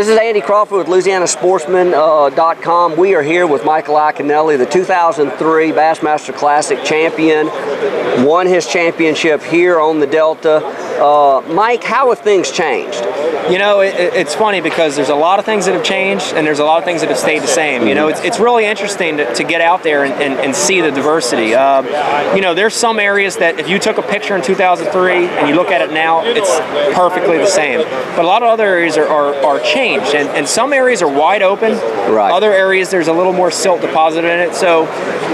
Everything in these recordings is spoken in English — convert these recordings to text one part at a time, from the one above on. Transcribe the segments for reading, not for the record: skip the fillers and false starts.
This is Andy Crawford with LouisianaSportsman.com. We are here with Michael Iaconelli, the 2003 Bassmaster Classic champion. Won his championship here on the Delta. Mike, how have things changed? You know, it's funny because there's a lot of things that have changed and there's a lot of things that have stayed the same. You know, it's really interesting to get out there and see the diversity. You know, there's some areas that if you took a picture in 2003 and you look at it now, it's perfectly the same. But a lot of other areas are changed, and some areas are wide open. Right. Other areas there's a little more silt deposited in it. So,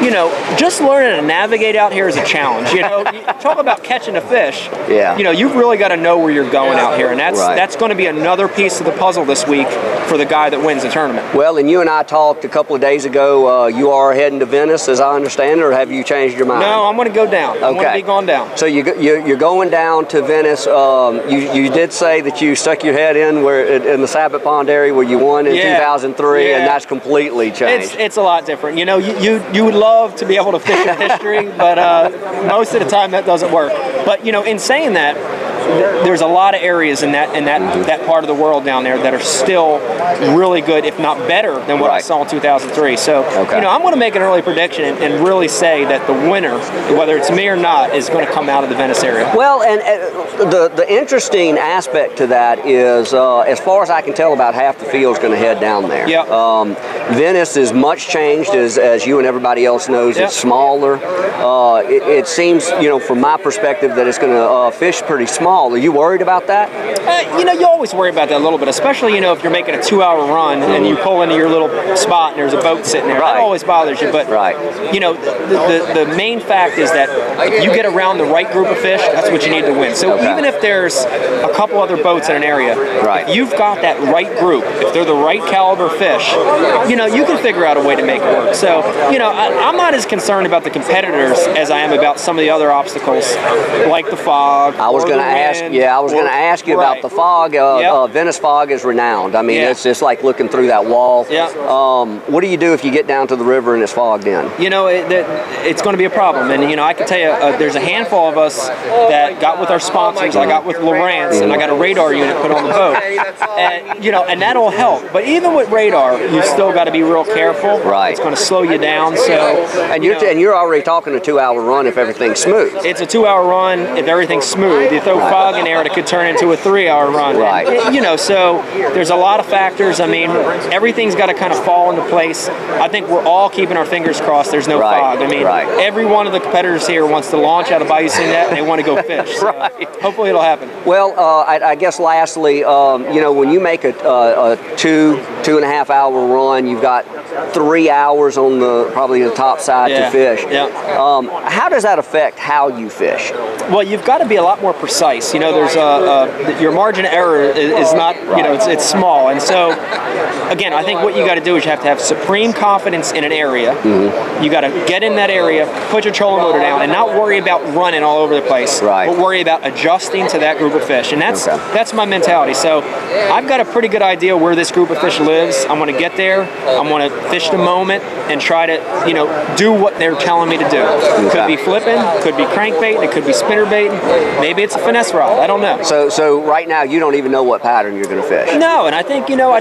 you know, just learning to navigate out here is a challenge. You know, you talk about catching a fish. Yeah. You know, you've really got to know where you're going out here, and that's going to be another piece of the puzzle this week for the guy that wins the tournament. Well, and you and I talked a couple of days ago. You are heading to Venice, as I understand, or have you changed your mind? No, I'm going to go down. I'm going to be going down. So you're going down to Venice. You did say that you stuck your head in the Sabot Pond area where you won in 2003, and that's completely changed. It's a lot different. You know, you would love to be able to fish in history, but most of the time that doesn't work. But you know, in saying that, there's a lot of areas in that part of the world down there that are still really good, if not better than what I saw in 2003. So, you know, I'm going to make an early prediction and really say that the winner, whether it's me or not, is going to come out of the Venice area. Well, and the interesting aspect to that is, as far as I can tell, about half the field is going to head down there. Yep. Venice is much changed, as you and everybody else knows. Yep. It's smaller. It seems, you know, from my perspective, that it's going to fish pretty small. Are you worried about that? You know, you always worry about that a little bit, especially, you know, if you're making a 2-hour run and you pull into your little spot and there's a boat sitting there. That always bothers you. But, you know, the main fact is that if you get around the right group of fish, that's what you need to win. So even if there's a couple other boats in an area, if you've got that right group, if they're the right caliber fish, you know, you can figure out a way to make it work. So, you know, I'm not as concerned about the competitors as I am about some of the other obstacles, like the fog. I was going to ask you about the fog. Venice fog is renowned. I mean, it's just like looking through that wall. What do you do if you get down to the river and it's fogged in? You know, it's going to be a problem. And, you know, I can tell you, there's a handful of us that got with our sponsors. I got with Lowrance, and I got a radar unit put on the boat. And, you know, and that'll help. But even with radar, you still got to be real careful. It's going to slow you down. So, and you're already talking a 2-hour run if everything's smooth. It's a 2-hour run if everything's smooth. You throw fog in there, it could turn into a 3-hour run. And, you know, so there's a lot of factors. I mean, everything's got to kind of fall into place. I think we're all keeping our fingers crossed there's no fog. I mean, every one of the competitors here wants to launch out of Bayou Net and they want to go fish. So hopefully it'll happen. Well, I guess lastly, you know, when you make a 2.5 hour run, you've got 3 hours on probably the top side to fish. How does that affect how you fish? Well, you've got to be a lot more precise. You know, there's your margin of error is not, you know, it's small. And so, again, I think what you got to do is you have to have supreme confidence in an area. You got to get in that area, put your trolling motor down, and not worry about running all over the place, but worry about adjusting to that group of fish. And that's my mentality. So I've got a pretty good idea where this group of fish lives. I'm going to get there. I'm going to fish the moment and try to, you know, do what they're telling me to do. Could be flipping, could be crankbaiting, it could be spinnerbaiting, maybe it's a finesse rod. I don't know. So right now you don't even know what pattern you're going to fish. No, and I think, you know,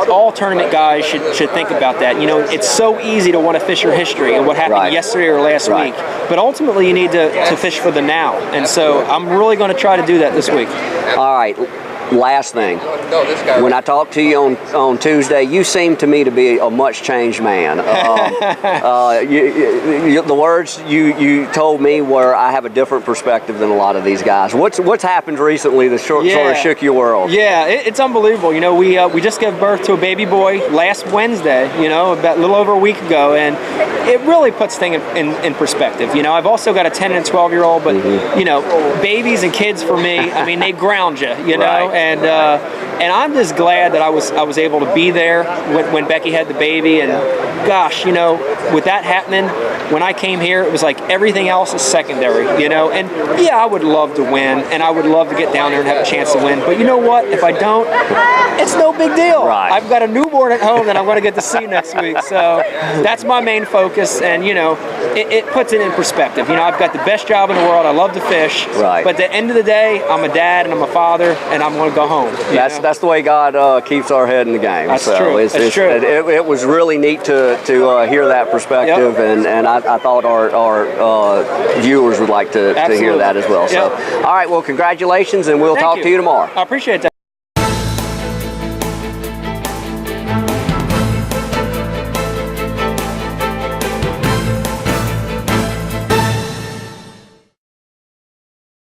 all tournament guys should think about that. You know, it's so easy to want to fish your history and what happened yesterday or last week, but ultimately you need to fish for the now. And so I'm really going to try to do that this week. All right. Last thing, when I talked to you on Tuesday, you seemed to me to be a much changed man. The words you told me were, I have a different perspective than a lot of these guys. What's happened recently that sort of shook your world? Yeah, it's unbelievable. You know, we just gave birth to a baby boy last Wednesday, you know, about a little over a week ago, and it really puts things in perspective. You know, I've also got a 10 and 12-year-old, but, you know, babies and kids for me, I mean, they ground you know, and I'm just glad that I was able to be there when Becky had the baby. And gosh, you know, with that happening, when I came here, it was like everything else is secondary, you know. And yeah, I would love to win, and I would love to get down there and have a chance to win. But you know what? If I don't, it's no big deal. I've got a newborn at home that I'm going to get to see next week. So that's my main focus, and you know, it puts it in perspective. You know, I've got the best job in the world. I love to fish. But at the end of the day, I'm a dad and I'm a father, and I'm going to go home. that's the way God keeps our head in the game. That's so true. It's true. It was really neat to hear that perspective, and I thought our viewers would like to hear that as well. So, all right, well, congratulations, and we'll talk to you tomorrow. I appreciate that.